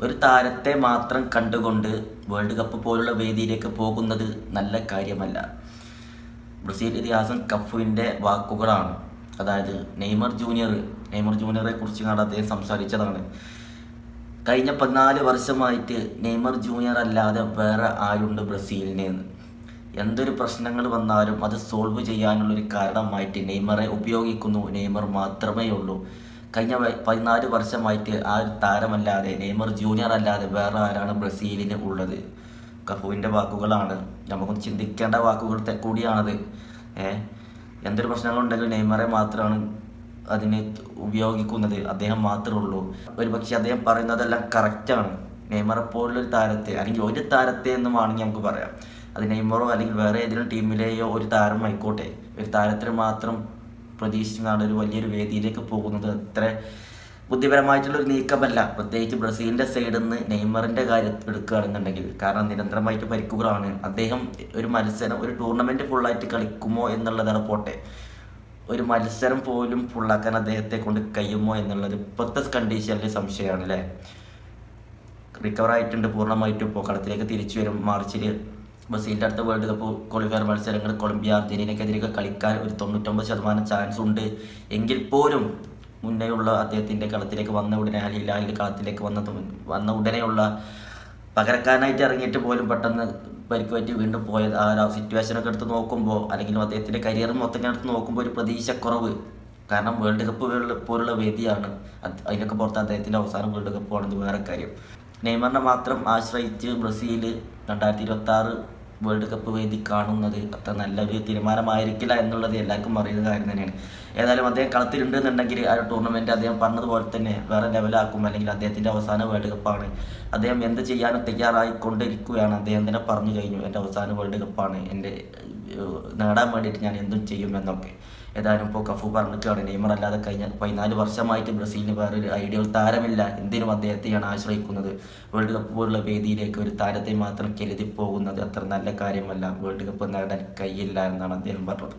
ഒരു താരത്തെ മാത്രം കണ്ടുകൊണ്ട് വേൾഡ് കപ്പ് പോലുള്ള വേദിയിലേക്ക് പോകുന്നത് നല്ല കാര്യമല്ല. ബ്രസീൽ ഇതിഹാസം കഫുവിൻ്റെ വാക്കുകളാണ്. അതായത് നെയ്മർ ജൂനിയറെ കുറിച്ച് അദ്ദേഹം സംസാരിച്ചതാണ്. കഴിഞ്ഞ 14 വർഷമായിട്ട് നെയ്മർ ജൂനിയർ അല്ലാതെ വേറെ ആരുണ്ട് ബ്രസീലിന് എന്ന്. എന്തൊരു പ്രശ്നങ്ങൾ വന്നാലും അത് സോൾവ് ചെയ്യാനുള്ളൊരു കാരണമായിട്ട് നെയ്മറെ ഉപയോഗിക്കുന്നു. നെയ്മർ മാത്രമേ ഉള്ളൂ. കഴിഞ്ഞ 14 വർഷമായിട്ട് ആ ഒരു താരമല്ലാതെ, നെയ്മർ ജൂനിയർ അല്ലാതെ വേറെ ആരാണ് ബ്രസീലിന് ഉള്ളത്? കഫുവിൻ്റെ വാക്കുകളാണ്. നമുക്കൊന്ന് ചിന്തിക്കേണ്ട വാക്കുകൾ കൂടിയാണത്. എന്തൊരു പ്രശ്നങ്ങളുണ്ടെങ്കിലും നെയ്മറെ മാത്രമാണ് അതിന് ഉപയോഗിക്കുന്നത്. അദ്ദേഹം മാത്രമേ ഉള്ളൂ. ഒരു പക്ഷേ അദ്ദേഹം പറയുന്നതെല്ലാം കറക്റ്റാണ്. നെയ്മറെ പോലുള്ളൊരു താരത്തെ, അല്ലെങ്കിൽ ഒരു താരത്തെ എന്നും ആണെങ്കിൽ നമുക്ക് പറയാം. അത് നെയ്മറോ അല്ലെങ്കിൽ വേറെ ഏതെങ്കിലും ടീമിലെയോ ഒരു താരം ആയിക്കോട്ടെ, ഒരു താരത്തിന് മാത്രം പ്രതീക്ഷിച്ചാണ് ഒരു വലിയൊരു വേദിയിലേക്ക് പോകുന്നത് അത്ര ബുദ്ധിപരമായിട്ടുള്ളൊരു നീക്കമല്ല. പ്രത്യേകിച്ച് ബ്രസീലിൻ്റെ സൈഡിൽ നിന്ന് നെയ്മറിൻ്റെ കാര്യം എടുക്കുകയാണെന്നുണ്ടെങ്കിൽ. കാരണം നിരന്തരമായിട്ട് പരിക്കുകളാണ്. അദ്ദേഹം ഒരു മത്സരം, ഒരു ടൂർണമെൻറ്റ് ഫുള്ളായിട്ട് കളിക്കുമോ എന്നുള്ളതാണ് പോട്ടെ, ഒരു മത്സരം പോലും ഫുള്ളാക്കാൻ അദ്ദേഹത്തെ കൊണ്ട് കഴിയുമോ എന്നുള്ളത് ഇപ്പോഴത്തെ കണ്ടീഷനിൽ സംശയമാണ് അല്ലേ. റിക്കവറായിട്ടുണ്ട് പൂർണ്ണമായിട്ടും. ഇപ്പോൾ കളത്തിലേക്ക് തിരിച്ചു വരും. മാർച്ചിൽ ബ്രസീലിൻ്റെ അടുത്ത വേൾഡ് കപ്പ് ക്വാളിഫയർ മത്സരങ്ങൾ കൊളംബിയ, അർജന്റീനയ്ക്കെതിരെ കളിക്കാൻ ഒരു 99% ചാൻസ് ഉണ്ട്. എങ്കിൽ പോലും മുന്നേയുള്ള അദ്ദേഹത്തിൻ്റെ കളത്തിലേക്ക് വന്ന ഉടനെ, ഹിലാലിൻ്റെ കളത്തിലേക്ക് വന്ന ഉടനെയുള്ള പകരക്കാരനായിട്ട് ഇറങ്ങിയിട്ട് പോലും പെട്ടെന്ന് പരിക്ക് പറ്റി വീണ്ടും പോയ ആ ഒരു സിറ്റുവേഷനൊക്കെ എടുത്ത് നോക്കുമ്പോൾ, അല്ലെങ്കിൽ അദ്ദേഹത്തിൻ്റെ കരിയർ മൊത്തം എടുത്ത് നോക്കുമ്പോൾ ഒരു പ്രതീക്ഷക്കുറവ്. കാരണം വേൾഡ് കപ്പ് പോലുള്ള വേദിയാണ്. അതിനൊക്കെ പുറത്ത് അദ്ദേഹത്തിൻ്റെ അവസാനം വേൾഡ് കപ്പാണെന്ന് വേറെ കാര്യം. നെയ്മറിനെ മാത്രം ആശ്രയിച്ച് ബ്രസീൽ 2026 വേൾഡ് കപ്പ് വേദി കാണുന്നത് അത്ര നല്ലൊരു തീരുമാനമായിരിക്കില്ല എന്നുള്ളത് എല്ലാവർക്കും അറിയുന്ന കാര്യം തന്നെയാണ്. ഏതായാലും അദ്ദേഹം കളത്തിലുണ്ട് എന്നുണ്ടെങ്കിൽ ആ ടൂർണമെൻറ്റ് അദ്ദേഹം പറഞ്ഞതുപോലെ തന്നെ വേറെ ലെവലാക്കും. അല്ലെങ്കിൽ അദ്ദേഹത്തിൻ്റെ അവസാന വേൾഡ് കപ്പാണ്. അദ്ദേഹം എന്ത് ചെയ്യാനും തയ്യാറായിക്കൊണ്ടിരിക്കുകയാണ്. അദ്ദേഹം തന്നെ പറഞ്ഞു കഴിഞ്ഞു, എൻ്റെ അവസാന വേൾഡ് കപ്പാണ്, എൻ്റെ നേടാൻ വേണ്ടിയിട്ട് ഞാൻ എന്തും ചെയ്യുമെന്നൊക്കെ. ഏതായാലും ഇപ്പോൾ കഫു പറഞ്ഞിട്ടാണ് നെയ്മർ അല്ലാതെ കഴിഞ്ഞ 14 വർഷമായിട്ട് ബ്രസീലിന് വേറൊരു ഐഡിയൽ താരമില്ല. എന്തിനും അദ്ദേഹത്തെയാണ് ആശ്രയിക്കുന്നത്. വേൾഡ് കപ്പ് പോലുള്ള വേദിയിലേക്ക് ഒരു താരത്തെ മാത്രം കരുതി പോകുന്നത് അത്ര നല്ല കാര്യമല്ല. വേൾഡ് കപ്പ് നേടാൻ കഴിയില്ല എന്നാണ് അദ്ദേഹം പറഞ്ഞത്.